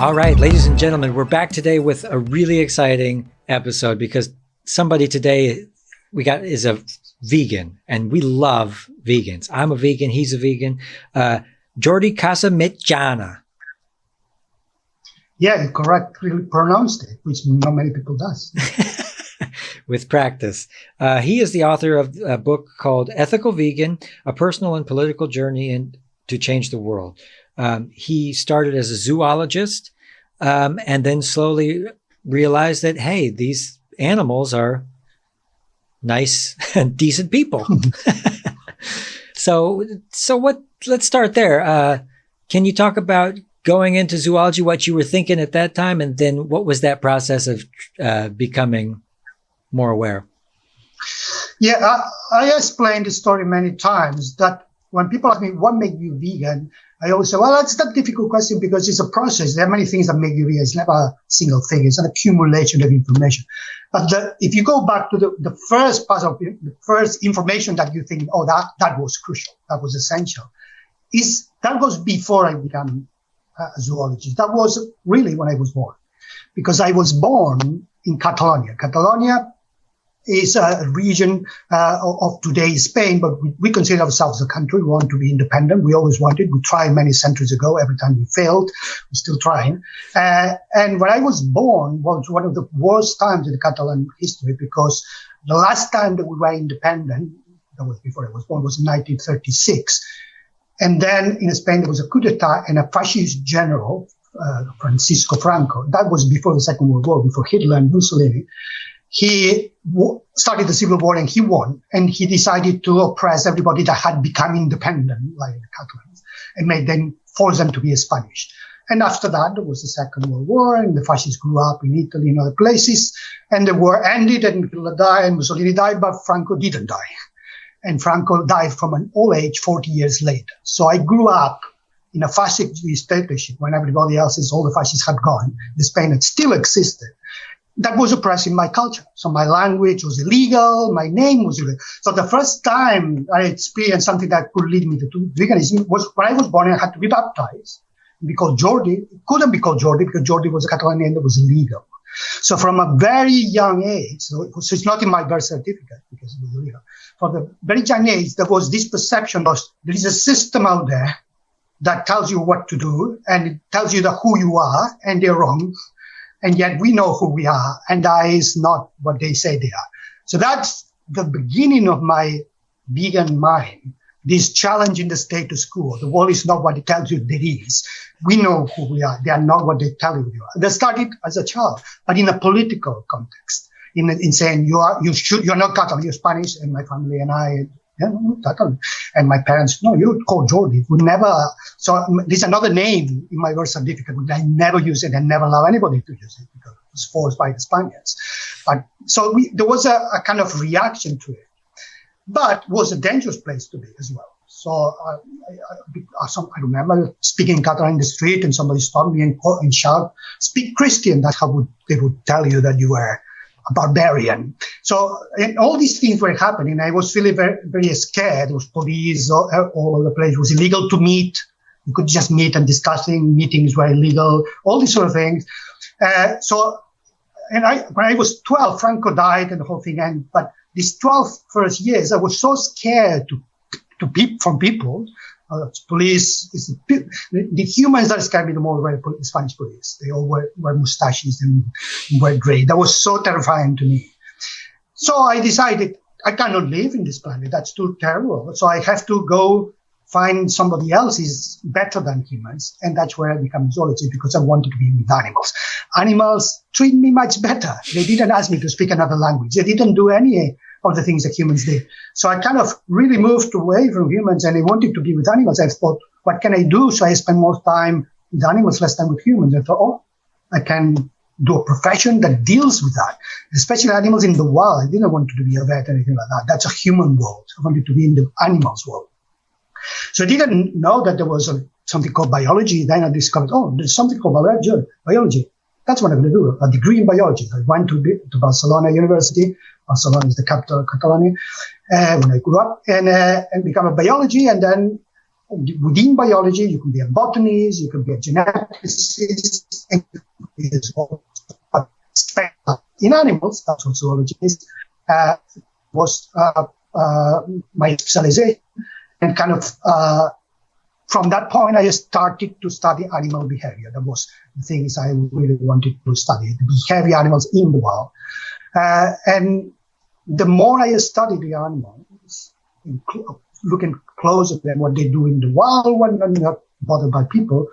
All right, ladies and gentlemen, we're back today with a really exciting episode because somebody today is a vegan, and we love vegans. I'm a vegan, he's a vegan. Jordi Casamitjana. Yeah, you correctly pronounced it, which not many people does. With practice. He is the author of a book called Ethical Vegan, A Personal and Political Journey to Change the World. He started as a zoologist and then slowly realized that, hey, these animals are nice and decent people. So let's start there. Can you talk about going into zoology, what you were thinking at that time, and then what was that process of becoming more aware? Yeah, I explained the story many times that when people ask me what made you vegan, I always say, well, that's not a difficult question because it's a process. There are many things that make you vegan. It's never a single thing. It's an accumulation of information. But if you go back to the first part of the first information that you think, oh, that was crucial, that was essential, that was before I became a zoologist. That was really when I was born, because I was born in Catalonia. Catalonia is a region of today's Spain, but we consider ourselves a country. We want to be independent. We always wanted. We tried many centuries ago. Every time we failed, we're still trying. And when I was born was one of the worst times in the Catalan history, because the last time that we were independent, that was before I was born, was in 1936. And then in Spain, there was a coup d'etat and a fascist general, Francisco Franco. That was before the Second World War, before Hitler and Mussolini. He started the civil war and he won, and he decided to oppress everybody that had become independent, like the Catalans, and force them to be Spanish. And after that, there was the Second World War, and the fascists grew up in Italy and other places, and the war ended, and Hitler died, and Mussolini died, but Franco didn't die. And Franco died from an old age 40 years later. So I grew up in a fascist dictatorship when everybody else, all the fascists had gone. The Spain had still existed. That was oppressing my culture. So my language was illegal, my name was illegal. So the first time I experienced something that could lead me to veganism was when I was born and I had to be baptized. Be called Jordi. It couldn't be called Jordi because Jordi was a Catalan name that was illegal. So from a very young age, so it's not in my birth certificate because it was illegal. From the very young age, there was this perception that there is a system out there that tells you what to do, and it tells you who you are, and they're wrong. And yet we know who we are, and that is not what they say they are. So that's the beginning of my vegan mind, this challenge in the status quo. The world is not what it tells you that it is. We know who we are. They are not what they tell you they are. That started as a child, but in a political context, in saying you're not Catalan, you're Spanish, and my family and I, Catalan. And my parents, no, you're called Jordi. We never. So there's another name in my birth certificate. I never use it and never allow anybody to use it because it was forced by the Spaniards. But so there was a kind of reaction to it, but it was a dangerous place to be as well. So I remember speaking Catalan in the street, and somebody stopped me and shout, "Speak Christian." That's how they would tell you that you were a barbarian. So and all these things were happening. I was feeling very, very scared. There was police all over the place. It was illegal to meet. You could just meet and discussing. Meetings were illegal. All these sort of things. When I was 12, Franco died and the whole thing ended. But these 12 first years, I was so scared from people. Police, the humans that scared me the most were the Spanish police. They all wear mustaches and wear gray. That was so terrifying to me. So I decided I cannot live in this planet. That's too terrible. So I have to go find somebody else is better than humans. And that's where I became a zoologist, because I wanted to be with animals. Animals treat me much better. They didn't ask me to speak another language. They didn't do any of the things that humans did. So I kind of really moved away from humans, and I wanted to be with animals. I thought, what can I do? So I spent more time with animals, less time with humans. I thought, I can do a profession that deals with that, especially animals in the wild. I didn't want to be a vet or anything like that. That's a human world. I wanted to be in the animals world. So I didn't know that there was something called biology. Then I discovered, there's something called biology. That's what I'm going to do, a degree in biology. I went to Barcelona University. Barcelona is the capital of Catalonia, when I grew up, and became a biology. And then within biology, you can be a botanist, you can be a geneticist, and in animals, that's what zoology is, was my specialization. And kind of from that point, I started to study animal behavior. That was the things I really wanted to study, the behavior animals in the wild. And the more I studied the animals, looking closer at them, what they do in the wild when I'm not bothered by people,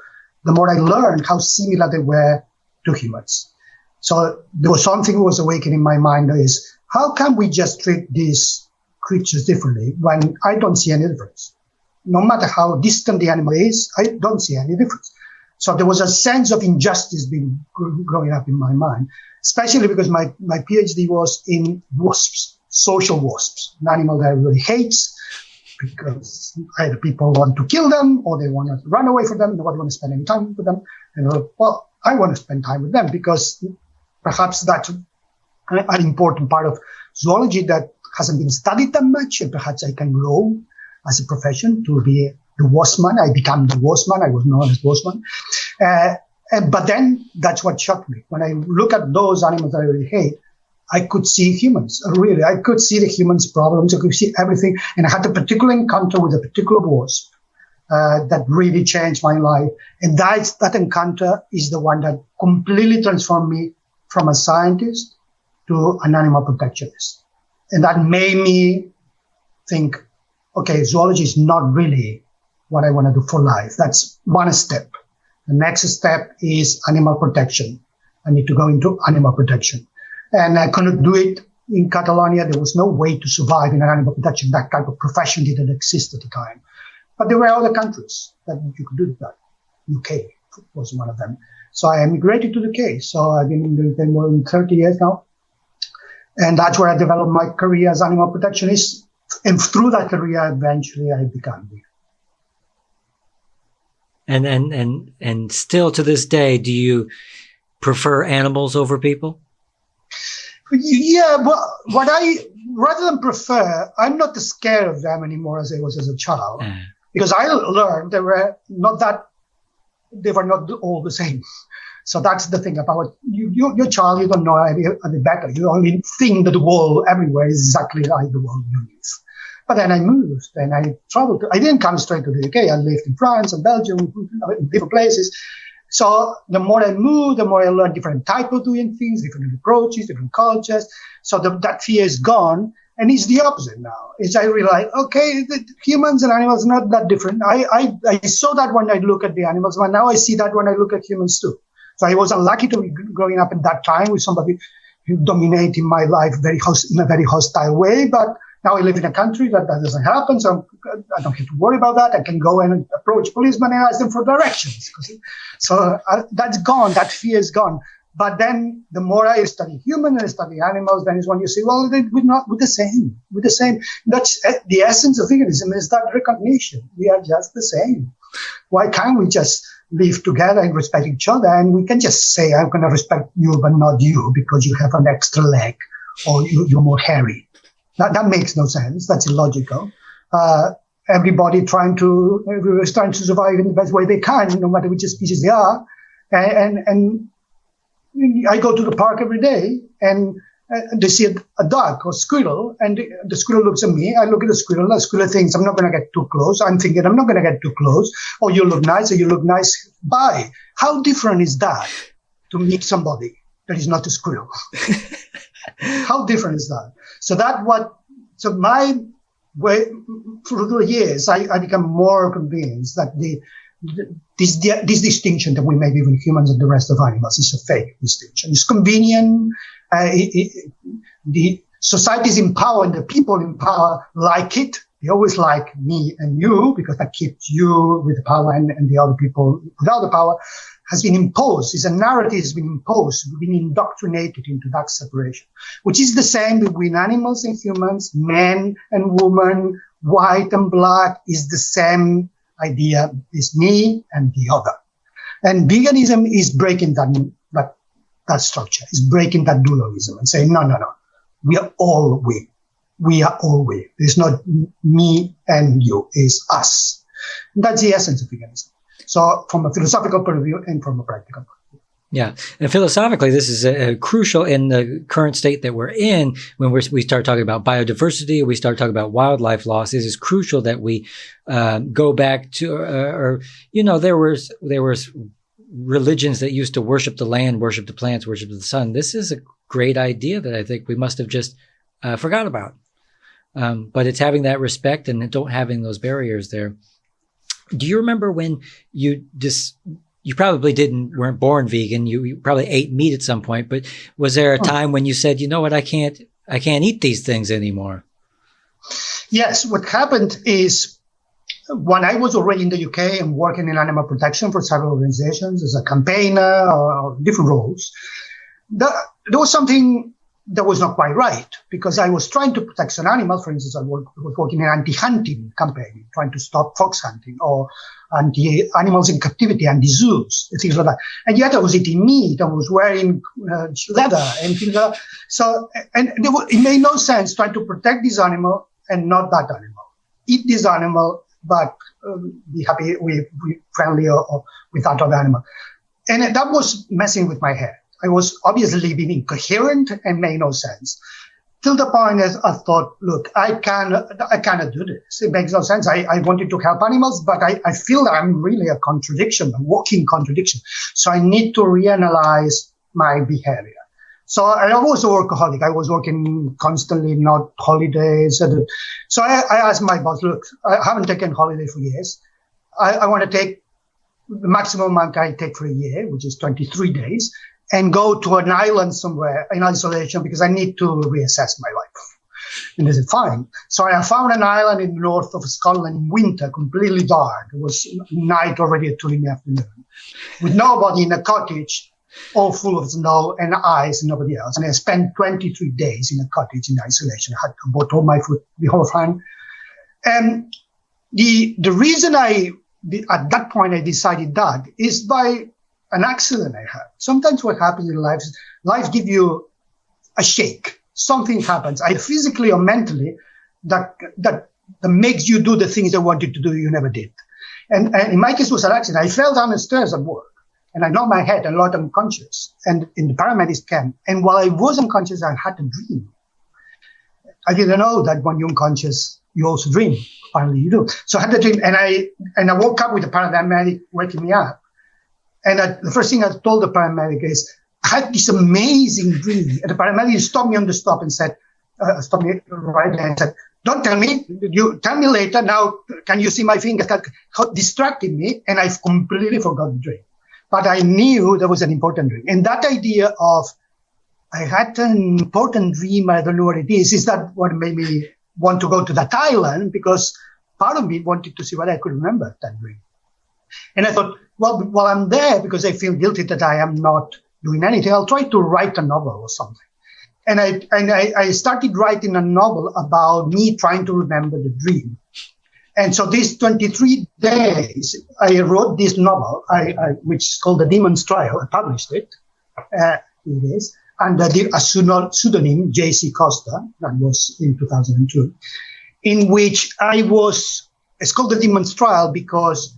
the more I learned how similar they were to humans. So there was something that was awakening in my mind is, how can we just treat these creatures differently when I don't see any difference? No matter how distant the animal is, I don't see any difference. So there was a sense of injustice being growing up in my mind, especially because my PhD was in wasps, social wasps, an animal that everybody hates because either people want to kill them or they want to run away from them, nobody want to spend any time with them. And well, I want to spend time with them because perhaps that's an important part of zoology that hasn't been studied that much, and perhaps I can grow as a profession to be the waspman. I became the waspman. I was known as waspman. But then that's what shocked me. When I look at those animals that I really hate, I could see humans. Really, I could see the humans' problems. I could see everything. And I had a particular encounter with a particular wasp that really changed my life. And that encounter is the one that completely transformed me from a scientist to an animal protectionist. And that made me think, okay, zoology is not really what I want to do for life. That's one step. The next step is animal protection. I need to go into animal protection. And I couldn't do it in Catalonia. There was no way to survive in an animal protection. That type of profession didn't exist at the time. But there were other countries that you could do that. UK was one of them. So I emigrated to the UK. So I've been in the UK more than 30 years now. And that's where I developed my career as animal protectionist. And through that career, eventually I became vegan. And still to this day, do you prefer animals over people? Yeah, well, rather than prefer, I'm not as scared of them anymore as I was as a child. Because I learned they were not all the same. So that's the thing about your child, you don't know any better. You only think that the world everywhere is exactly like the world you live. But then I moved and I traveled. I didn't come straight to the UK. I lived in France and Belgium, in different places. So the more I moved, the more I learned different types of doing things, different approaches, different cultures. So that fear is gone. And it's the opposite now. I realize, okay, the humans and animals are not that different. I saw that when I look at the animals, but now I see that when I look at humans too. So I was unlucky to be growing up at that time with somebody who dominated my life in a very hostile way. But now I live in a country that doesn't happen. So I don't have to worry about that. I can go and approach policemen and ask them for directions. So that's gone. That fear is gone. But then the more I study human and I study animals, then is when you say, well, we're the same. We're the same. That's the essence of veganism, is that recognition. We are just the same. Why can't we just live together and respect each other? And we can just say, I'm going to respect you, but not you because you have an extra leg or you're more hairy. That makes no sense. That's illogical. Everybody trying to survive in the best way they can, no matter which species they are. And I go to the park every day and they see a duck or squirrel, and the squirrel looks at me. I look at the squirrel thinks I'm not going to get too close. I'm thinking I'm not going to get too close. Oh, you look nice, or you look nice. Bye. How different is that to meet somebody that is not a squirrel? How different is that? So my way, through the years, I become more convinced that this distinction that we make between humans and the rest of animals is a fake distinction. It's convenient. The societies in power and the people in power like it. They always like me and you because that keeps you with the power and the other people without the power. Has been imposed. It's a narrative has been imposed. We've been indoctrinated into that separation, which is the same between animals and humans, men and women, white and black, is the same idea. Is me and the other. And veganism is breaking that structure, is breaking that dualism and saying, no. We are all we. We are all we. It's not me and you, it's us. That's the essence of veganism. So from a philosophical point of view and from a practical point of view. Yeah. And philosophically, this is crucial in the current state that we're in when we start talking about biodiversity, we start talking about wildlife loss. It is crucial that we go back to, there was religions that used to worship the land, worship the plants, worship the sun. This is a great idea that I think we must have just forgot about. But it's having that respect and don't having those barriers there. Do you remember when you probably weren't born vegan. You probably ate meat at some point, but was there a time when you said, you know what, I can't eat these things anymore? Yes. What happened is when I was already in the UK and working in animal protection for several organizations as a campaigner or different roles, there was something that was not quite right because I was trying to protect some animals. For instance, I was working in an anti-hunting campaign, trying to stop fox hunting or anti-animals in captivity, anti-zoos, things like that. And yet I was eating meat, I was wearing leather and things like that. So, it made no sense trying to protect this animal and not that animal. Eat this animal, but be happy with friendly or with that other animal. And that was messing with my head. I was obviously being incoherent and made no sense. Till the point that I thought, look, I cannot do this. It makes no sense. I wanted to help animals, but I feel that I'm really a contradiction, a walking contradiction. So I need to reanalyze my behavior. So I was a workaholic. I was working constantly, not holidays. So I asked my boss, look, I haven't taken holiday for years. I want to take the maximum amount I take for a year, which is 23 days. And go to an island somewhere in isolation because I need to reassess my life. And they said, fine. So I found an island in the north of Scotland in winter, completely dark. It was night already at 2 in the afternoon, with nobody in a cottage, all full of snow and ice and nobody else. And I spent 23 days in a cottage in isolation. I had to bought all my food beforehand. And the reason at that point I decided that is by an accident I had. Sometimes what happens in life gives you a shake. Something happens, either physically or mentally, that makes you do the things you wanted to do you never did. And in my case, it was an accident. I fell down the stairs at work, and I knocked my head and got unconscious, and in the paramedics camp. And while I was unconscious, I had a dream. I didn't know that when you're unconscious, you also dream. Finally, you do. So I had the dream, and I woke up with the paramedic waking me up. And the first thing I told the paramedic is, I had this amazing dream. And the paramedic stopped me on the stop and said, stopped me right there and said, don't tell me, you tell me later. Now, can you see my fingers? That distracted me, and I completely forgot the dream. But I knew there was an important dream. And that idea of, I had an important dream, I don't know what it is that what made me want to go to that island? Because part of me wanted to see what I could remember that dream. And I thought, well, while I'm there, because I feel guilty that I am not doing anything, I'll try to write a novel or something. And I started writing a novel about me trying to remember the dream. And so these 23 days, I wrote this novel, which is called The Demon's Trial. I published it. It is under a pseudonym, J.C. Costa. That was in 2002, in which it's called The Demon's Trial because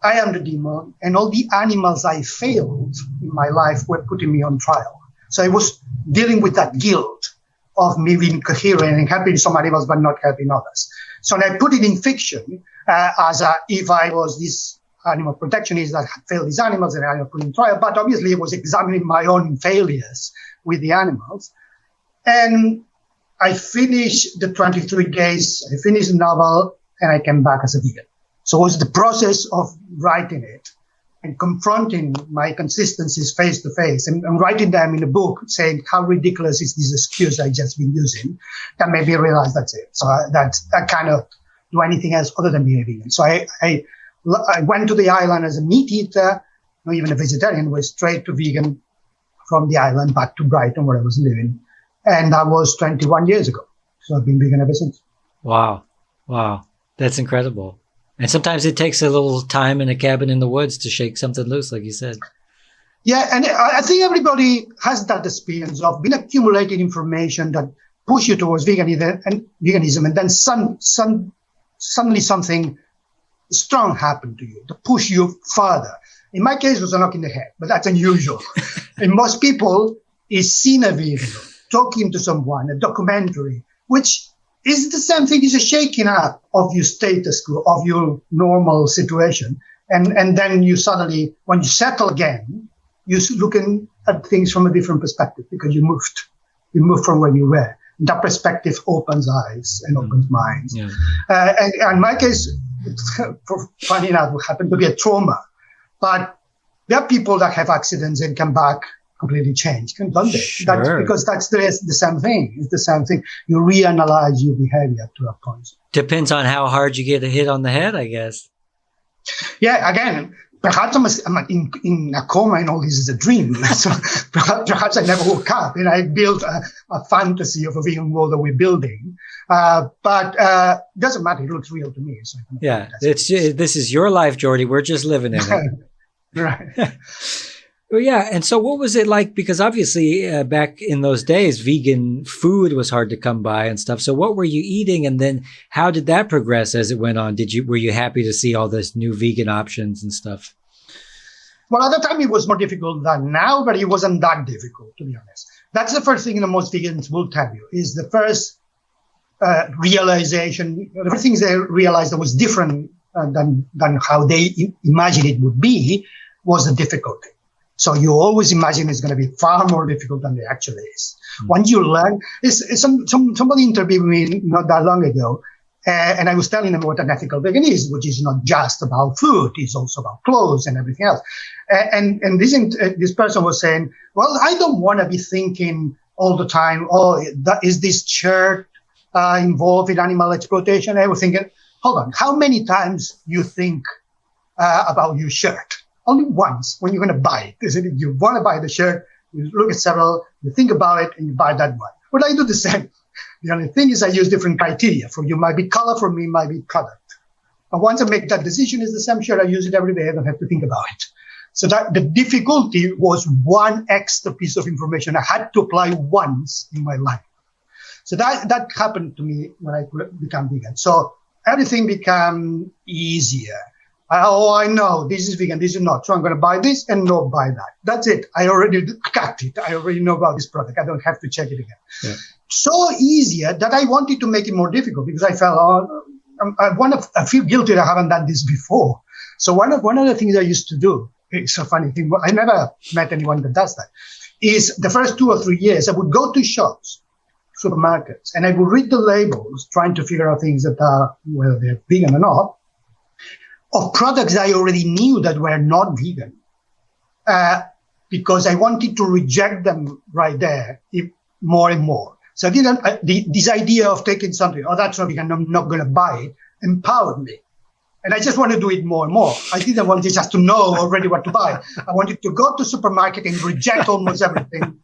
I am the demon, and all the animals I failed in my life were putting me on trial. So I was dealing with that guilt of me being coherent and helping some animals but not helping others. So I put it in fiction if I was this animal protectionist that had failed these animals and I was put in trial. But obviously, I was examining my own failures with the animals. And I finished the 23 days, I finished the novel, and I came back as a vegan. So it was the process of writing it and confronting my consistencies face to face and writing them in a book saying how ridiculous is this excuse I just been using that made me realize that's it. So I cannot do anything else other than being a vegan. So I went to the island as a meat eater, not even a vegetarian, went straight to vegan from the island back to Brighton where I was living. And that was 21 years ago. So I've been vegan ever since. Wow. That's incredible. And sometimes it takes a little time in a cabin in the woods to shake something loose, like you said. Yeah, and I think everybody has that experience of being accumulating information that push you towards veganism, and then suddenly something strong happened to you to push you further. In my case, it was a knock in the head, but that's unusual. In most people, is seeing a video, talking to someone, a documentary, which is the same thing as a shaking up of your status quo, of your normal situation. And then you suddenly, when you settle again, you're looking at things from a different perspective because you moved. You moved from where you were. That perspective opens eyes and opens minds. Yeah. And in my case, funny enough, it happened to be a trauma. But there are people that have accidents and come back completely changed, don't they? Sure. That's because that's the same thing. It's the same thing. You reanalyze your behavior to a point. Depends on how hard you get a hit on the head, I guess. Yeah, again, perhaps I'm in a coma and all this is a dream. So perhaps I never woke up and I built a fantasy of a vegan world that we're building. But it doesn't matter. It looks real to me. So yeah, this is your life, Jordi. We're just living in it. Right. Well, yeah. And so what was it like? Because obviously back in those days, vegan food was hard to come by and stuff. So what were you eating? And then how did that progress as it went on? Were you happy to see all this new vegan options and stuff? Well, at the time it was more difficult than now, but it wasn't that difficult, to be honest. That's the first thing that most vegans will tell you, is the first realization, the first things they realized that was different than how they imagined it would be was the difficulty. So you always imagine it's going to be far more difficult than it actually is. Mm-hmm. Once you learn, somebody interviewed me not that long ago, and I was telling them what an ethical vegan is, which is not just about food, it's also about clothes and everything else. And this person was saying, well, I don't want to be thinking all the time, is this shirt involved in animal exploitation? I was thinking, hold on, how many times you think about your shirt? Only once when you're going to buy it. Is it you want to buy the shirt, you look at several, you think about it, and you buy that one. Well, I do the same. The only thing is I use different criteria. For you might be color, for me might be product. But once I make that decision, it's the same shirt. I use it every day. I don't have to think about it. So that the difficulty was one extra piece of information I had to apply once in my life. So that happened to me when I became vegan. So everything became easier. I know this is vegan, this is not. So I'm going to buy this and not buy that. That's it. I already got it. I already know about this product. I don't have to check it again. Yeah. So easier that I wanted to make it more difficult because I felt, I feel guilty that I haven't done this before. So one of the things I used to do, it's a funny thing, I never met anyone that does that, is the first 2 or 3 years, I would go to shops, supermarkets, and I would read the labels, trying to figure out things that are, whether they're vegan or not, of products I already knew that were not vegan, because I wanted to reject them right there more and more. So this idea of taking something, that's not vegan, I'm not going to buy it, empowered me. And I just want to do it more and more. I didn't want to just to know already what to buy. I wanted to go to supermarket and reject almost everything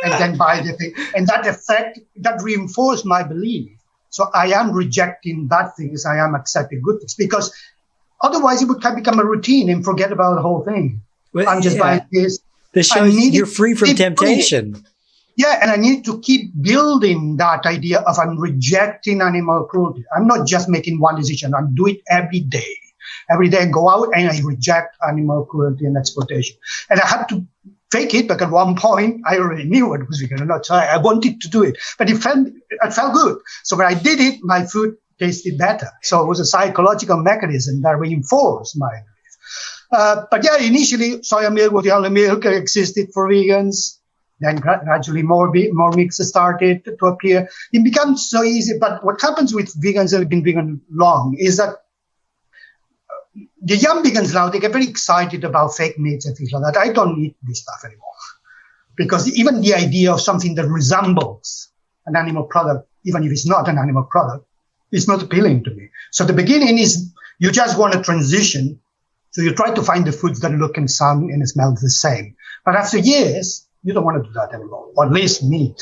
and then buy the thing. And that reinforced my belief. So I am rejecting bad things. I am accepting good things because otherwise, it would become a routine and forget about the whole thing. Well, I'm just buying this. This shows you're free from temptation. Yeah, and I need to keep building that idea of I'm rejecting animal cruelty. I'm not just making one decision. I do it every day. Every day I go out and I reject animal cruelty and exploitation. And I had to fake it, but at one point I already knew it was vegan or not. So I wanted to do it, but it felt good. So when I did it, my food tasted better. So it was a psychological mechanism that reinforced my belief. But yeah, initially soya milk was the only milk that existed for vegans. Then gradually more mix started to appear. It becomes so easy. But what happens with vegans that have been vegan long is that the young vegans now, they get very excited about fake meats and things like that. I don't eat this stuff anymore. Because even the idea of something that resembles an animal product, even if it's not an animal product, is not appealing to me. So the beginning is you just want to transition. So you try to find the foods that look and sound and smell the same. But after years, you don't want to do that anymore, or at least me.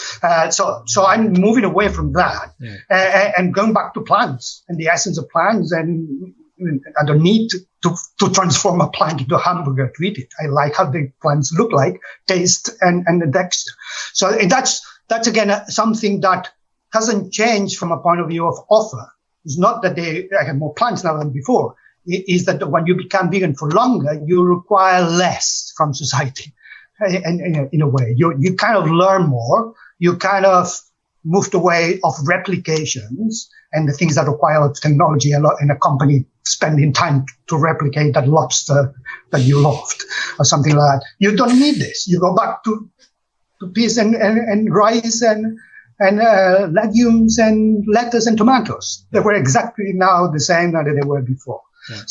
So I'm moving away from that and going back to plants and the essence of plants. And I don't need to transform a plant into a hamburger to eat it. I like how the plants look like, taste, and the texture. So that's again something that hasn't changed from a point of view of offer. It's not that I have more plants now than before. is that when you become vegan for longer, you require less from society. And in a way, you kind of learn more. You kind of moved away of replications and the things that require a lot of technology and a company spending time to replicate that lobster that you loved or something like that. You don't need this. You go back to peas and rice and legumes and lettuce and tomatoes. They were exactly now the same that they were before. Yeah.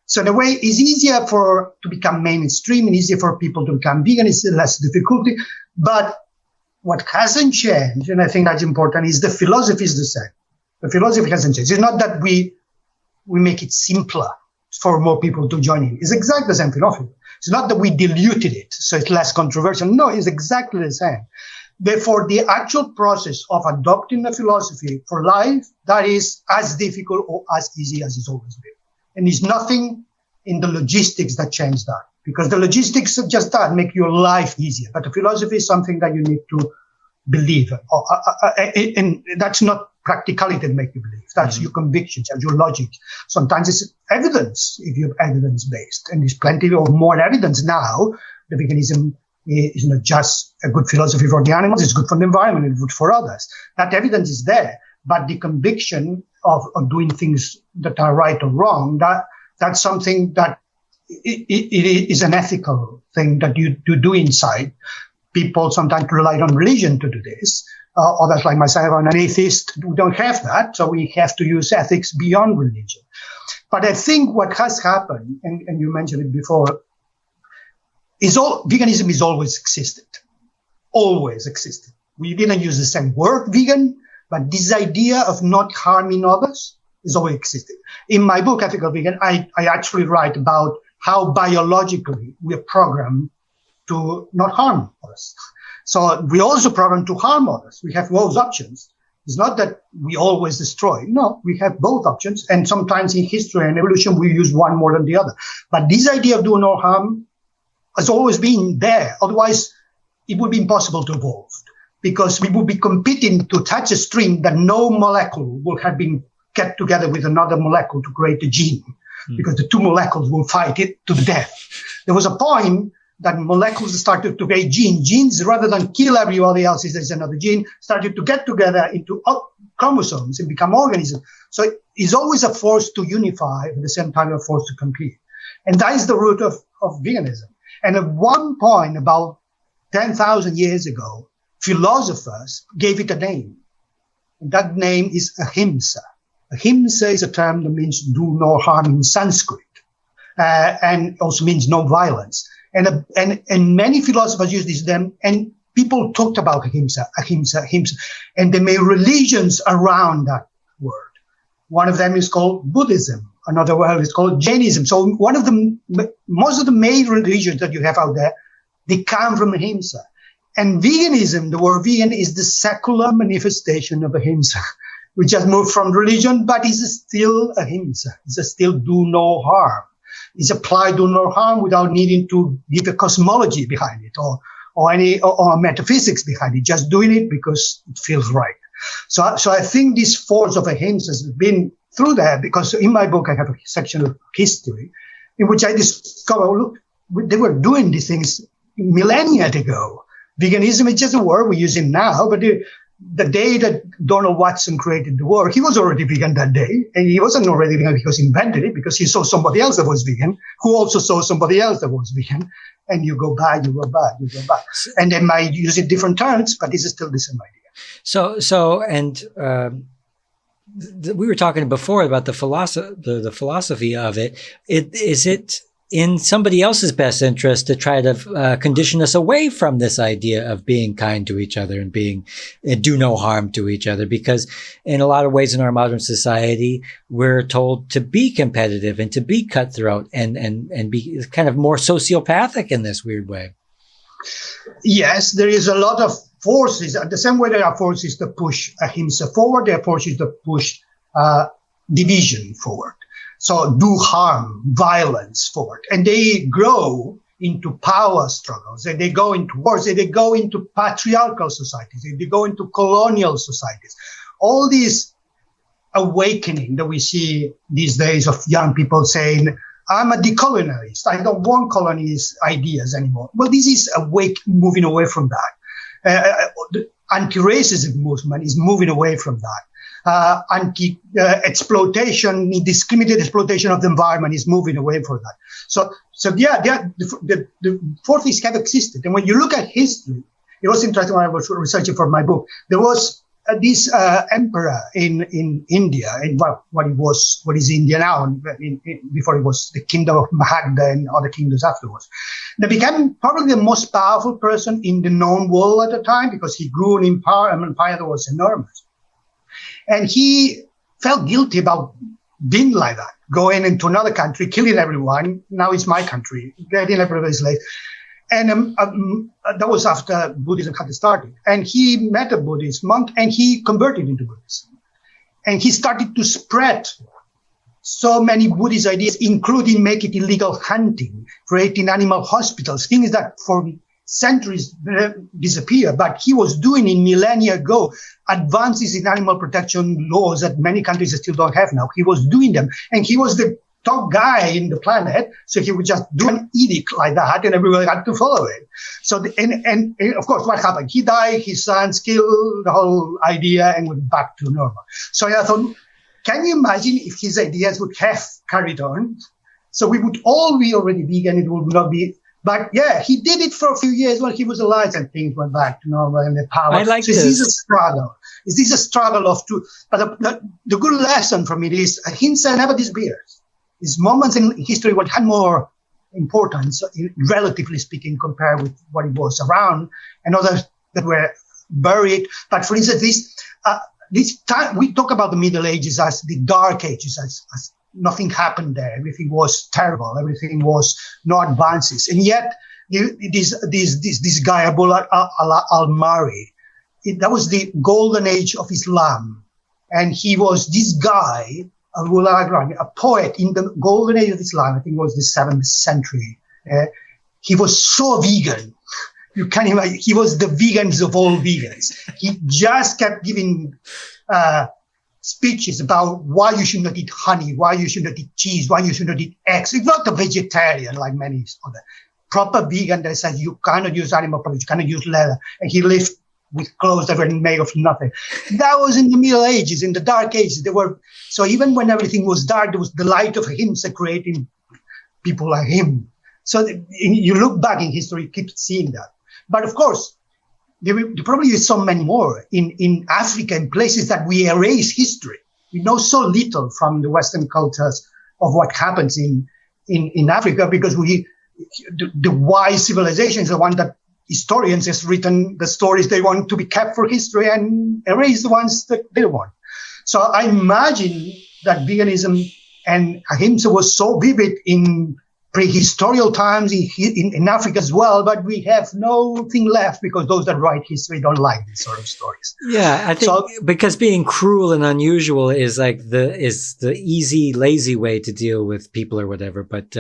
So the way is easier to become mainstream and easier for people to become vegan. It's less difficulty. But what hasn't changed, and I think that's important, is the philosophy is the same. The philosophy hasn't changed. It's not that we make it simpler for more people to join in. It's exactly the same philosophy. It's not that we diluted it so it's less controversial. No, it's exactly the same. Therefore, the actual process of adopting the philosophy for life, that is as difficult or as easy as it's always been. And there's nothing in the logistics that change that. Because the logistics are just that, make your life easier. But the philosophy is something that you need to believe. And that's not practicality that make you believe. That's your convictions and your logic. Sometimes it's evidence, if you're evidence-based. And there's plenty of more evidence now. The veganism is not just a good philosophy for the animals, it's good for the environment, it's good for others. That evidence is there. But the conviction of doing things that are right or wrong, that's something that it is an ethical thing that you do inside. People sometimes rely on religion to do this. Others like myself are an atheist. We don't have that, so we have to use ethics beyond religion. But I think what has happened, and you mentioned it before, veganism has always existed. Always existed. We didn't use the same word, vegan, but this idea of not harming others has always existed. In my book, Ethical Vegan, I actually write about how biologically we are programmed to not harm others. So we also programmed to harm others. We have both options. It's not that we always destroy. No, we have both options. And sometimes in history and evolution, we use one more than the other. But this idea of doing no harm has always been there. Otherwise, it would be impossible to evolve because we would be competing to touch a string that no molecule would have been kept together with another molecule to create a gene. Because the two molecules will fight it to the death. There was a point that molecules started to create genes. Genes, rather than kill everybody else, if there's another gene, started to get together into chromosomes and become organisms. So it's always a force to unify, at the same time a force to compete. And that is the root of veganism. And at one point, about 10,000 years ago, philosophers gave it a name. And that name is AHIMSA. AHIMSA is a term that means do no harm in Sanskrit, and also means no violence. And many philosophers use this term, and people talked about AHIMSA, and they made religions around that word. One of them is called Buddhism. Another one is called Jainism. So most of the main religions that you have out there, they come from AHIMSA. And veganism, the word vegan, is the secular manifestation of AHIMSA. We just moved from religion, but it's still AHIMSA. It's still do no harm. It's applied do no harm without needing to give a cosmology behind it or metaphysics behind it. Just doing it because it feels right. So I think this force of AHIMSA has been through that, because in my book I have a section of history in which I discover, look, they were doing these things millennia ago. Veganism is just a word we use it now, but the day that Donald Watson created the word, he was already vegan that day. And he wasn't already vegan because he invented it, because he saw somebody else that was vegan, who also saw somebody else that was vegan. And you go back. And they might use it different terms, but this is still the same idea. We were talking before about the philosophy of it. Is it in somebody else's best interest to try to condition us away from this idea of being kind to each other and do no harm to each other? Because in a lot of ways in our modern society, we're told to be competitive and to be cutthroat and be kind of more sociopathic in this weird way. Yes, there is a lot of forces. The same way there are forces that push AHIMSA forward, there are forces that push division forward. So do harm, violence forward. And they grow into power struggles, and they go into wars, and they go into patriarchal societies, and they go into colonial societies. All these awakening that we see these days of young people saying, I'm a decolonialist. I don't want colonies ideas anymore. Well, this is moving away from that. The anti-racism movement is moving away from that. Anti-exploitation, indiscriminate exploitation of the environment is moving away from that. So the forces have existed. And when you look at history, it was interesting when I was researching for my book. There was this emperor in India, in what is India now, before it was the kingdom of Magadha and other kingdoms afterwards. They became probably the most powerful person in the known world at the time because he grew an empire that was enormous. And he felt guilty about being like that, going into another country, killing everyone. Now it's my country, getting everybody slave. And that was after Buddhism had started. And he met a Buddhist monk and he converted into Buddhism. And he started to spread so many Buddhist ideas, including making illegal hunting, creating animal hospitals, things that for centuries disappeared. But he was doing in millennia ago advances in animal protection laws that many countries still don't have now. He was doing them. And he was the top guy in the planet, so he would just do an edict like that, and everybody had to follow it. So, and of course, what happened? He died, his sons killed the whole idea, and went back to normal. So I thought, can you imagine if his ideas would have carried on? So we would all be already vegan, it would not be. But yeah, he did it for a few years while he was alive, and things went back to normal and the power. I like so this. This is a struggle. Is this a struggle of two? But the good lesson from it is AHIMSA never disappears. These moments in history what had more importance, relatively speaking, compared with what it was around, and others that were buried. But for instance, this time we talk about the Middle Ages as the Dark Ages, as nothing happened there. Everything was terrible. Everything was no advances. And yet, this guy Abu al-Mari, that was the golden age of Islam, and he was this guy. A poet in the golden age of Islam, I think it was the 7th century. He was so vegan. You can't imagine. He was the vegans of all vegans. He just kept giving speeches about why you should not eat honey, why you should not eat cheese, why you should not eat eggs. He's not a vegetarian like many other. Proper vegan that says you cannot use animal products, you cannot use leather. And he lived with clothes that were made of nothing. That was in the Middle Ages, in the Dark Ages. So even when everything was dark, there was the light of AHIMSA creating people like him. So you look back in history, you keep seeing that. But of course, there probably is so many more in Africa, in places that we erase history. We know so little from the Western cultures of what happens in Africa because the wise civilization is the one that historians has written the stories they want to be kept for history and erase the ones that they don't want. So I imagine that veganism and AHIMSA was so vivid in prehistorical times in Africa as well, but we have nothing left because those that write history don't like these sort of stories. Yeah, I think because being cruel and unusual is like the easy, lazy way to deal with people or whatever. But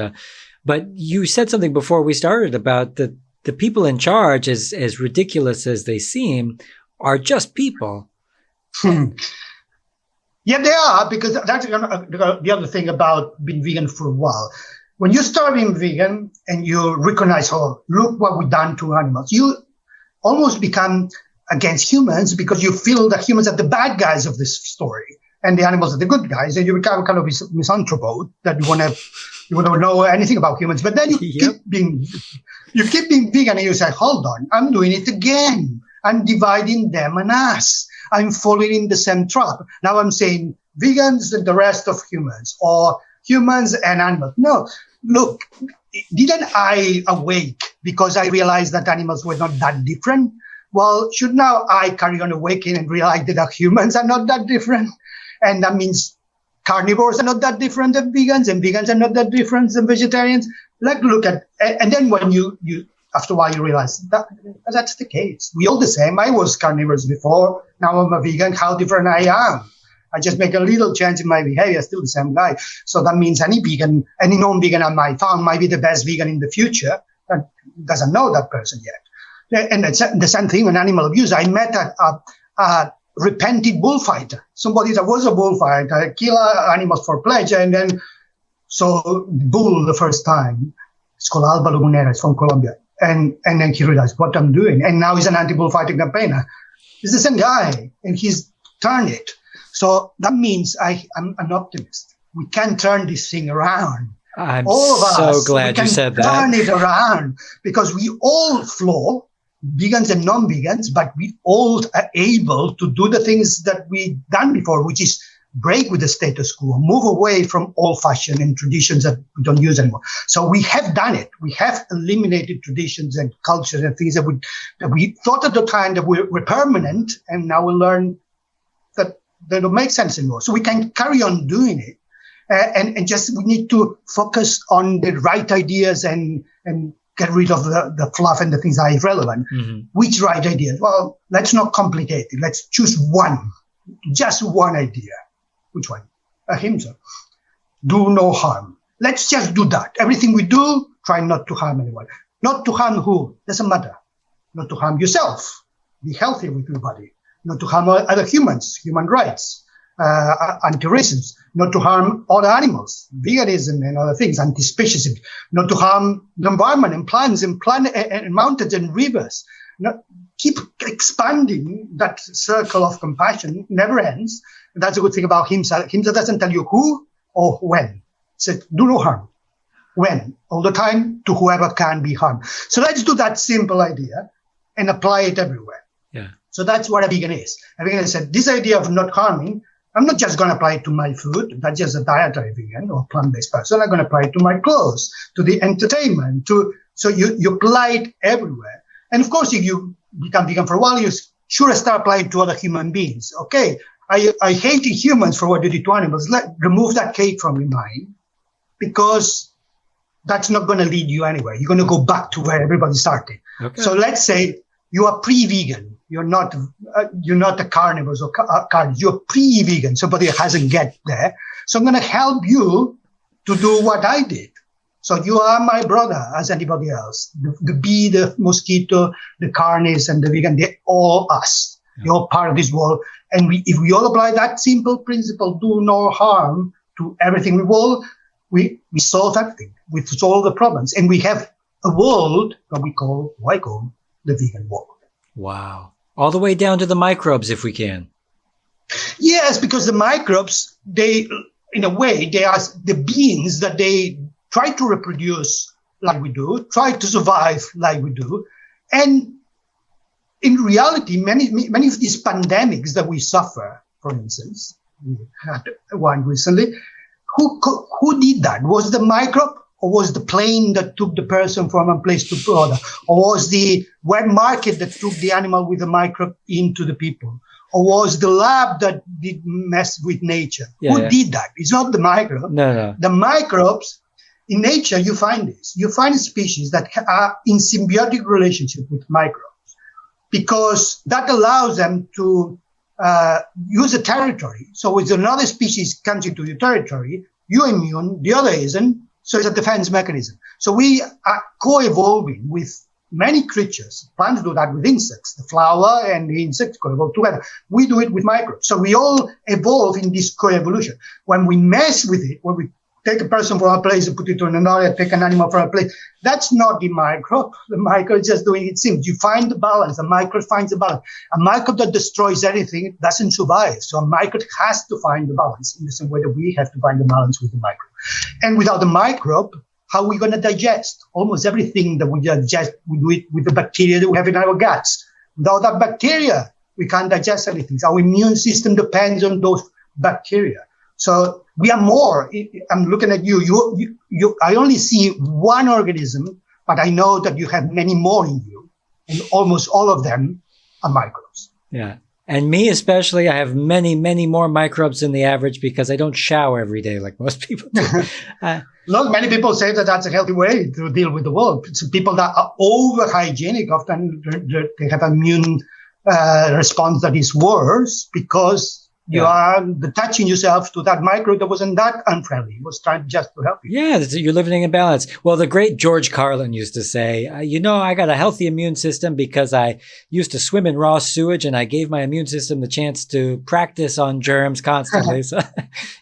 you said something before we started about the people in charge, as ridiculous as they seem, are just people. Yeah, they are, because that's the other thing about being vegan for a while. When you start being vegan and you recognize, oh, look what we've done to animals, you almost become against humans because you feel that humans are the bad guys of this story and the animals are the good guys, and you become kind of misanthrope that you want to know anything about humans. But then you keep being vegan and you say, hold on, I'm doing it again. I'm dividing them and us. I'm falling in the same trap. Now I'm saying vegans and the rest of humans, or humans and animals. No, look, didn't I awake because I realized that animals were not that different? Well, should now I carry on awakening and realize that humans are not that different? And that means carnivores are not that different than vegans, and vegans are not that different than vegetarians. Like, look at, and then when you after a while you realize that that's the case. We all the same. I was carnivores before. Now I'm a vegan. How different I am. I just make a little change in my behavior, still the same guy. So that means any non-vegan I might found might be the best vegan in the future. That doesn't know that person yet. And it's the same thing with animal abuse. I met a repented bullfighter, somebody that was a bullfighter, kill animals for pleasure, and then saw bull the first time. It's called Alvaro Munera, it's from Colombia. And then he realized what I'm doing. And now he's an anti-bullfighting campaigner. It's the same guy, and he's turned it. So that means I'm an optimist. We can turn this thing around. I'm all of so us, glad you said that. Turn it around because we all flaw, vegans and non-vegans, but we all are able to do the things that we've done before, which is break with the status quo, move away from old-fashioned and traditions that we don't use anymore. So we have done it. We have eliminated traditions and cultures and things that we thought at the time that were permanent, and now we learn that they don't make sense anymore. So we can carry on doing it. And just we need to focus on the right ideas and get rid of the fluff and the things that are irrelevant. Mm-hmm. Which right ideas? Well, let's not complicate it. Let's choose one, just one idea. Which one? AHIMSA. Do no harm. Let's just do that. Everything we do, try not to harm anyone. Not to harm who? Doesn't matter. Not to harm yourself. Be healthy with your body. Not to harm other humans, human rights, anti-racism. Not to harm other animals, veganism and other things, anti-speciesism. Not to harm the environment and plants and mountains and rivers. Keep expanding that circle of compassion. Never ends. That's a good thing about AHIMSA. AHIMSA doesn't tell you who or when. It says, do no harm. When? All the time to whoever can be harmed. So let's do that simple idea and apply it everywhere. Yeah. So that's what a vegan is. A vegan said, this idea of not harming, I'm not just going to apply it to my food. That's just a dietary vegan or plant-based person. I'm going to apply it to my clothes, to the entertainment. So you apply it everywhere. And of course, if you become vegan for a while, you sure start applying it to other human beings. Okay. I hate humans for what they did to animals. Remove that hate from your mind because that's not going to lead you anywhere. You're going to go back to where everybody started. Okay. So let's say you are pre-vegan. You're not a carnivore or carnivore. You're pre-vegan. Somebody hasn't get there. So I'm going to help you to do what I did. So you are my brother as anybody else. The bee, the mosquito, the carnies, and the vegan, they're all us. Yeah. They're all part of this world. And if we all apply that simple principle, do no harm to everything we solve everything. We solve the problems. And we have a world that I call the vegan world. Wow. All the way down to the microbes, if we can. Yes, because the microbes, in a way, they are the beings that they try to reproduce like we do, try to survive like we do. And in reality, many of these pandemics that we suffer, for instance, we had one recently, who did that? Was the microbe, or was the plane that took the person from one place to another? Or was the wet market that took the animal with the microbe into the people? Or was the lab that did mess with nature? Who did that? It's not the microbe. No. The microbes, in nature, you find this. You find species that are in symbiotic relationship with microbes, because that allows them to use a territory. So if another species comes into your territory, you're immune, the other isn't, so it's a defense mechanism. So we are co-evolving with many creatures. Plants do that with insects. The flower and the insects co-evolve together. We do it with microbes. So we all evolve in this co-evolution. When we mess with it, when we take a person from a place and put it to another, take an animal from a place, that's not the microbe. The microbe is just doing its thing. You find the balance. The microbe finds the balance. A microbe that destroys anything doesn't survive. So a microbe has to find the balance in the same way that we have to find the balance with the microbe. And without the microbe, how are we going to digest? Almost everything that we digest, we do it with the bacteria that we have in our guts. Without that bacteria, we can't digest anything. Our immune system depends on those bacteria. So we are more. I'm looking at you. I only see one organism, but I know that you have many more in you, and almost all of them are microbes. Yeah. And me especially, I have many, many more microbes than the average because I don't shower every day like most people do. Look, many people say that that's a healthy way to deal with the world. It's people that are over-hygienic, often they have immune response that is worse because You are detaching yourself to that microbe that wasn't that unfriendly. It was trying just to help you. Yeah, you're living in balance. Well, the great George Carlin used to say, I got a healthy immune system because I used to swim in raw sewage and I gave my immune system the chance to practice on germs constantly. So,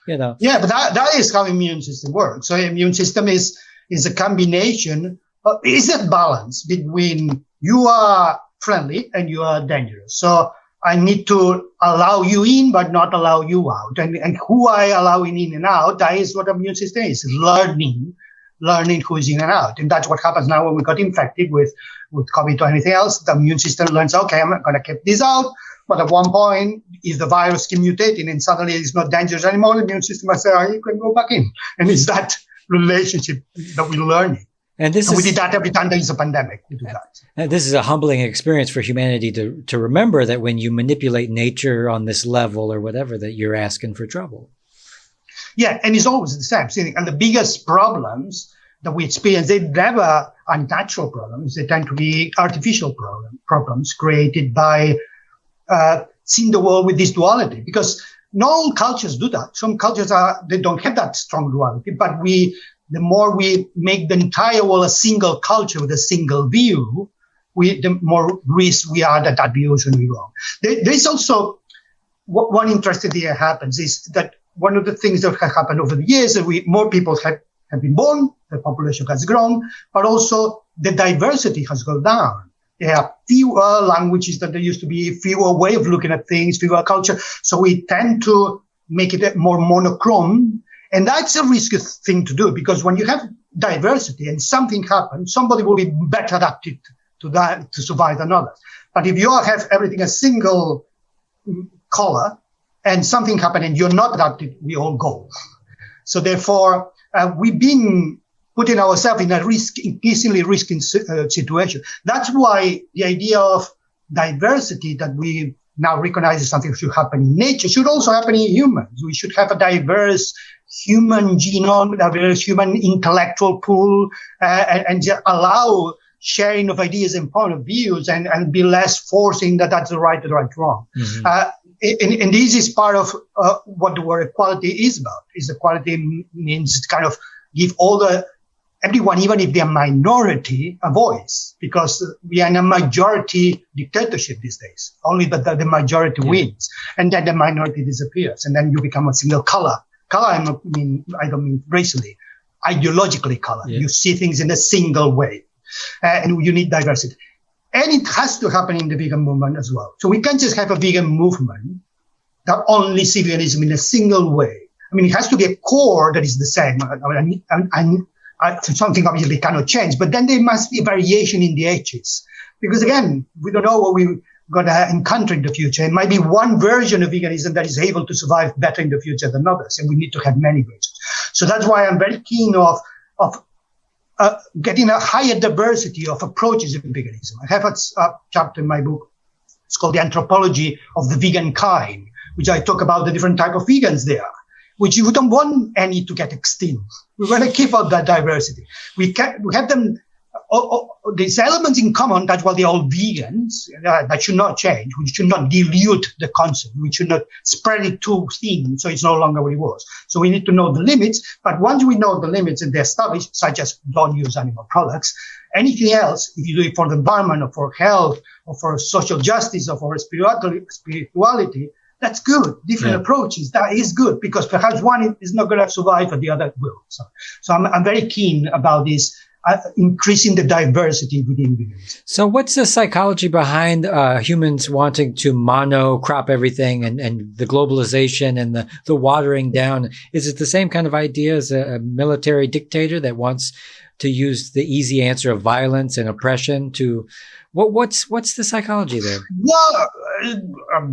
Yeah, but that is how immune system works. So immune system is a combination, is a balance between you are friendly and you are dangerous. So I need to allow you in, but not allow you out. And who I allow in and out, that is what immune system is, learning who is in and out. And that's what happens now when we got infected with COVID or anything else. The immune system learns, okay, I'm not going to keep this out. But at one point, if the virus keeps mutating and suddenly it's not dangerous anymore, the immune system might say, oh, you can go back in. And it's that relationship that we're learning. And we did that every time there is a pandemic. We do that. And this is a humbling experience for humanity to remember that when you manipulate nature on this level or whatever, that you're asking for trouble. Yeah, and it's always the same thing. And the biggest problems that we experience, they never are natural problems. They tend to be artificial problems created by seeing the world with this duality. Because not all cultures do that. Some cultures they don't have that strong duality, but the more we make the entire world a single culture with a single view, the more risk we are that view is going to be wrong. There is also one interesting thing that happens is that one of the things that have happened over the years is that more people have been born, the population has grown, but also the diversity has gone down. There are fewer languages than there used to be, fewer way of looking at things, fewer culture. So we tend to make it more monochrome. And that's a risky thing to do, because when you have diversity and something happens, somebody will be better adapted to that to survive than others. But if you have everything a single color and something happens and you're not adapted, we all go. So therefore, we've been putting ourselves in a increasingly risky situation. That's why the idea of diversity that we now recognize as something that should happen in nature should also happen in humans. We should have a diverse human genome, a diverse human intellectual pool, and allow sharing of ideas and point of views, and be less forcing that's the right wrong. Mm-hmm. And this is part of what the word equality is about. Equality means kind of give everyone, even if they're minority, a voice, because we are in a majority dictatorship these days. Only the majority wins, and then the minority disappears, and then you become a single color. Color, I don't mean racially, ideologically color. Yeah. You see things in a single way, and you need diversity. And it has to happen in the vegan movement as well. So we can't just have a vegan movement that only sees veganism in a single way. I mean, it has to be a core that is the same. Something obviously cannot change, but then there must be a variation in the edges. Because again, we don't know what we're going to encounter in the future. It might be one version of veganism that is able to survive better in the future than others, and we need to have many versions. So that's why I'm very keen of getting a higher diversity of approaches in veganism. I have a chapter in my book. It's called The Anthropology of the Vegan Kind, which I talk about the different type of vegans there, which you don't want any to get extinct. We want to keep up that diversity. We have them, these elements in common. That's why they're all vegans. That should not change. We should not dilute the concept. We should not spread it too thin so it's no longer what it was. So we need to know the limits. But once we know the limits and they're established, such as don't use animal products, anything else, if you do it for the environment or for health or for social justice or for spirituality, that's good. Different approaches. That is good, because perhaps one is not going to survive, but the other will. So I'm very keen about this, increasing the diversity within veganism. So what's the psychology behind humans wanting to monocrop everything and the globalization and the watering down? Is it the same kind of idea as a military dictator that wants to use the easy answer of violence and oppression to... What's the psychology there? Well, I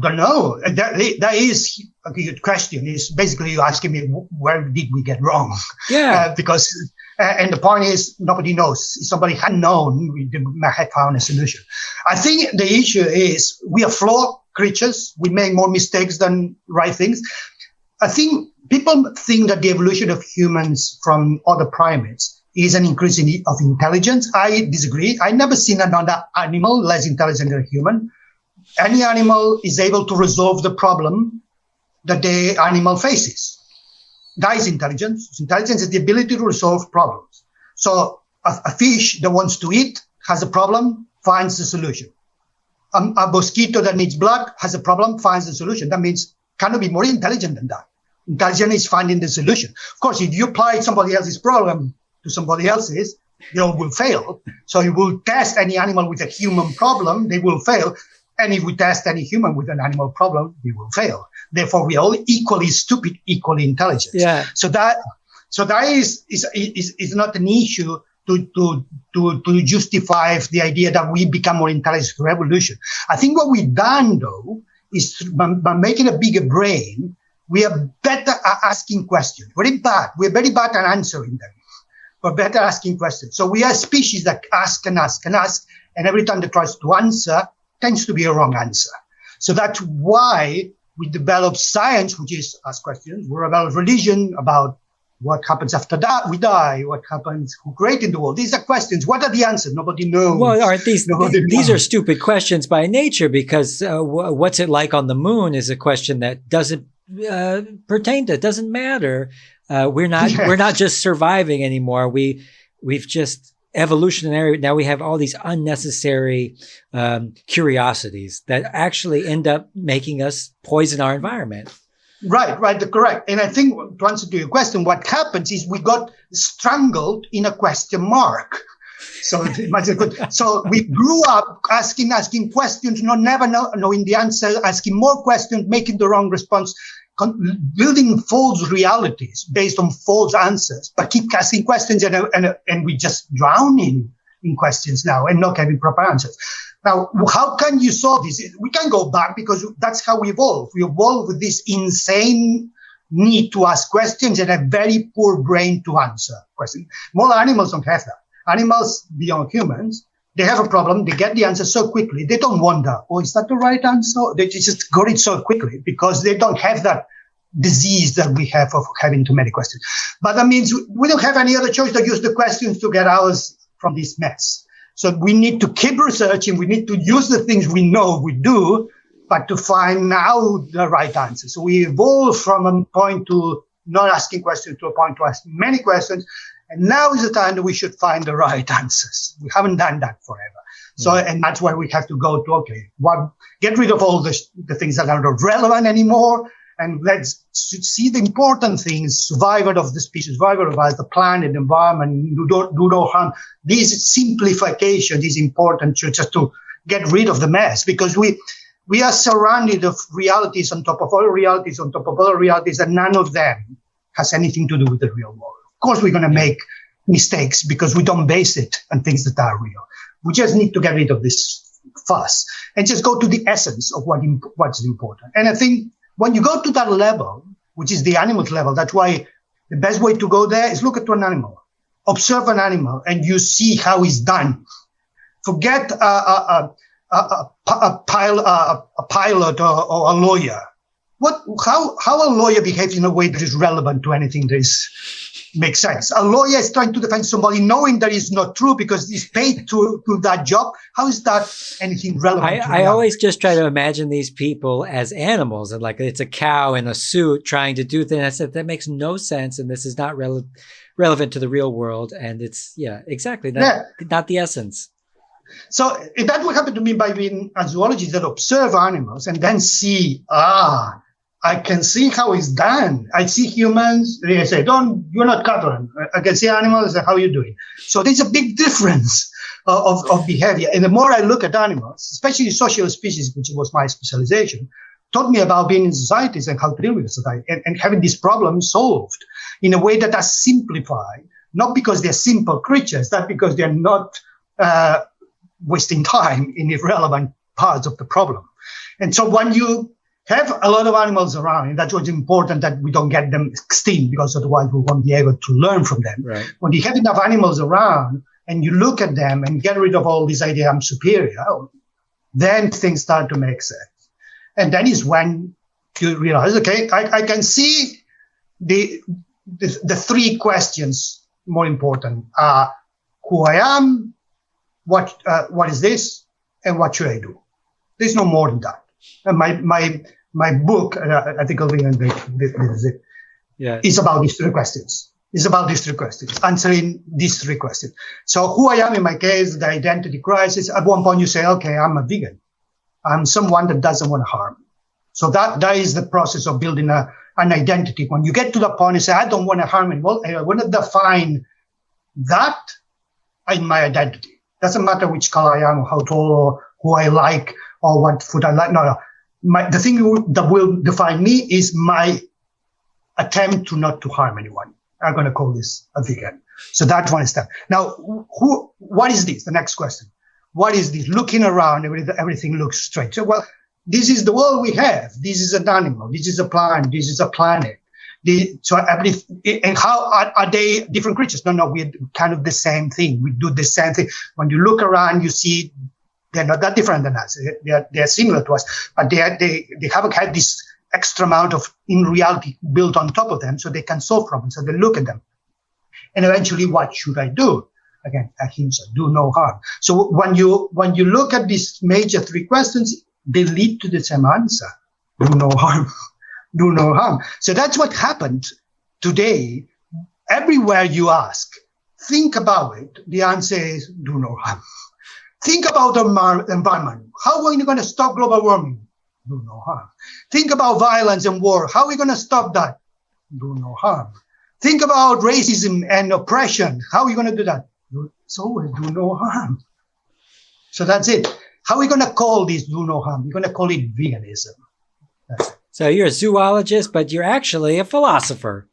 don't know. That is a good question. Is basically you asking me where did we get wrong? Yeah. Because and the point is nobody knows. If somebody had known, we might have found a solution. I think the issue is we are flawed creatures. We make more mistakes than right things. I think people think that the evolution of humans from other primates is an increase of intelligence. I disagree. I've never seen another animal less intelligent than a human. Any animal is able to resolve the problem that the animal faces. That is intelligence. Intelligence is the ability to resolve problems. So a fish that wants to eat has a problem, finds the solution. A mosquito that needs blood has a problem, finds the solution. That means cannot be more intelligent than that. Intelligence is finding the solution. Of course, if you apply somebody else's problem to somebody else's, they all will fail. So you will test any animal with a human problem, they will fail. And if we test any human with an animal problem, we will fail. Therefore, we are all equally stupid, equally intelligent. Yeah. So that is not an issue to justify the idea that we become more intelligent through evolution. I think what we've done, though, is by making a bigger brain, we are better at asking questions. We're very bad at answering them. We're better at asking questions. So we are a species that ask and ask and ask, and every time they tries to answer, tends to be a wrong answer. So that's why we develop science, which is ask questions. We develop religion about what happens after that we die, what happens, who created the world. These are questions. What are the answers? Nobody knows. Well, aren't these are stupid questions by nature, because what's it like on the moon is a question that doesn't pertain to, it doesn't matter. We're not just surviving anymore. We've just evolutionary. Now we have all these unnecessary curiosities that actually end up making us poison our environment. Right, correct. And I think to answer to your question, what happens is we got strangled in a question mark. So we grew up asking questions, never knowing the answer, asking more questions, making the wrong response, building false realities based on false answers, but keep asking questions and we just drowning in questions now and not having proper answers. Now, how can you solve this? We can go back because that's how we evolve. We evolve with this insane need to ask questions and a very poor brain to answer questions. More animals don't have that. Animals beyond humans, they have a problem. They get the answer so quickly. They don't wonder, oh, is that the right answer? They just got it so quickly because they don't have that disease that we have of having too many questions. But that means we don't have any other choice to use the questions to get us from this mess. So we need to keep researching. We need to use the things we know we do, but to find out the right answer. So we evolve from a point to not asking questions to a point to ask many questions. And now is the time that we should find the right answers. We haven't done that forever. So, and that's why we have to go to, get rid of all the things that are not relevant anymore. And let's see the important things, survival of the species, survival of the planet, the environment, do no harm. This simplification is important just to get rid of the mess, because we are surrounded of realities on top of other realities, on top of other realities, and none of them has anything to do with the real world. Of course, we're going to make mistakes because we don't base it on things that are real. We just need to get rid of this fuss and just go to the essence of what's important. And I think when you go to that level, which is the animal's level, that's why the best way to go there is look at an animal, observe an animal, and you see how it's done. Forget a pilot or a lawyer. How a lawyer behaves in a way that is relevant to anything that makes sense. A lawyer is trying to defend somebody knowing that it's not true because he's paid to that job. How is that anything relevant? I always just try to imagine these people as animals, and like it's a cow in a suit trying to do things. I said, that makes no sense, and this is not relevant to the real world. And it's, exactly, not the essence. So that will happen to me by being a zoologist that observe animals and then see, I can see how it's done. I see humans. They say, you're not Catherine. I can see animals. How are you doing? So there's a big difference of behavior. And the more I look at animals, especially social species, which was my specialization, taught me about being in societies and how to deal with society and having this problem solved in a way that are simplified, not because they're simple creatures, not because they're not wasting time in irrelevant parts of the problem. And so when you have a lot of animals around, and that's what's important, that we don't get them extinct, because otherwise we won't be able to learn from them. Right. When you have enough animals around and you look at them and get rid of all this idea I'm superior, then things start to make sense. And then is when you realize, okay, I can see the three questions more important are who I am, what is this, and what should I do? There's no more than that. And my my book, Ethical Vegan, Yeah. is about these three questions. It's about these three questions, answering these three questions. So who I am in my case, the identity crisis, at one point you say, okay, I'm a vegan. I'm someone that doesn't want to harm. So that is the process of building an identity. When you get to the point, you say, I don't want to harm anyone. I want to define that in my identity. Doesn't matter which color I am, or how tall, or who I like, or what food I like. No. The thing that will define me is my attempt to not to harm anyone. I'm going to call this a vegan. So that's one step. Now, what is this? The next question. What is this? Looking around, everything looks strange. So, well, this is the world we have. This is an animal. This is a plant. This is a planet. And how are they different creatures? No, we're kind of the same thing. We do the same thing. When you look around, you see they're not that different than us. They're similar to us, but they haven't had this extra amount of in reality built on top of them, so they can solve problems. So they look at them, and eventually, what should I do? Again, AHIMSA, do no harm. So when you look at these major three questions, they lead to the same answer: do no harm, do no harm. So that's what happened today. Everywhere you ask, think about it. The answer is do no harm. Think about the environment. How are you going to stop global warming? Do no harm. Think about violence and war. How are we going to stop that? Do no harm. Think about racism and oppression. How are you going to do that? It's always do no harm. So that's it. How are we going to call this do no harm? We're going to call it veganism. That's it. So you're a zoologist, but you're actually a philosopher.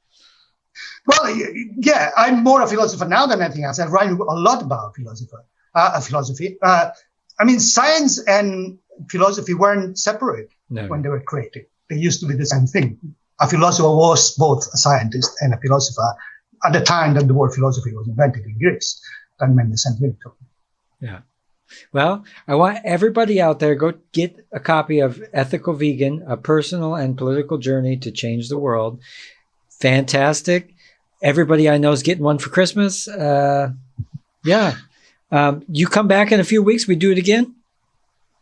Well, yeah, I'm more a philosopher now than anything else. I write a lot about philosophy. I mean, science and philosophy weren't separate when they were created. They used to be the same thing. A philosopher was both a scientist and a philosopher at the time that the word philosophy was invented in Greece. That meant the same thing. Yeah. Well, I want everybody out there, go get a copy of Ethical Vegan, A Personal and Political Journey to Change the World. Fantastic. Everybody I know is getting one for Christmas. Yeah. You come back in a few weeks, we do it again?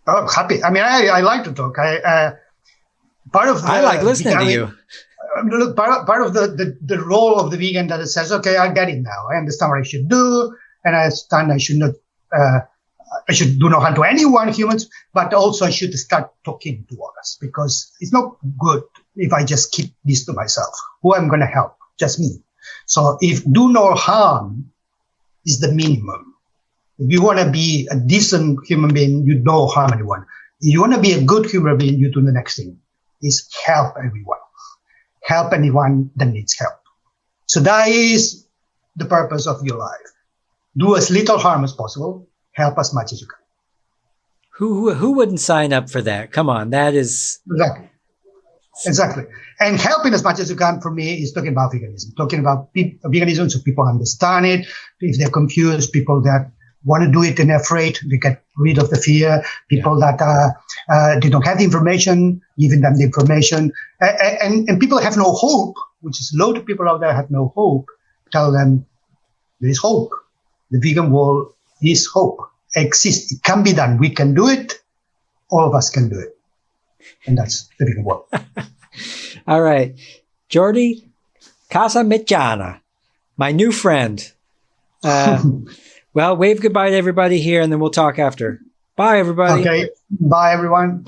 Oh, happy. I mean, I like to talk. I like listening to you. Look, part of the role of the vegan that it says, okay, I get it now. I understand what I should do, and I understand I should not, I should do no harm to anyone, humans, but also I should start talking to others, because it's not good if I just keep this to myself. Who am I going to help? Just me. So if do no harm is the minimum. If you want to be a decent human being, you don't harm anyone. If you want to be a good human being, you do the next thing, is help everyone. Help anyone that needs help. So that is the purpose of your life. Do as little harm as possible. Help as much as you can. Who wouldn't sign up for that? Come on, that is... Exactly. And helping as much as you can, for me, is talking about veganism. Talking about veganism so people understand it. If they're confused, people that want to do it and afraid, they get rid of the fear. People that they don't have the information, giving them the information. And people have no hope, which is a lot of people out there have no hope. Tell them there is hope. The vegan world is hope. Exists. It can be done. We can do it. All of us can do it. And that's the vegan world. All right. Jordi Casamitjana, my new friend. Well, wave goodbye to everybody here, and then we'll talk after. Bye, everybody. Okay. Bye, everyone.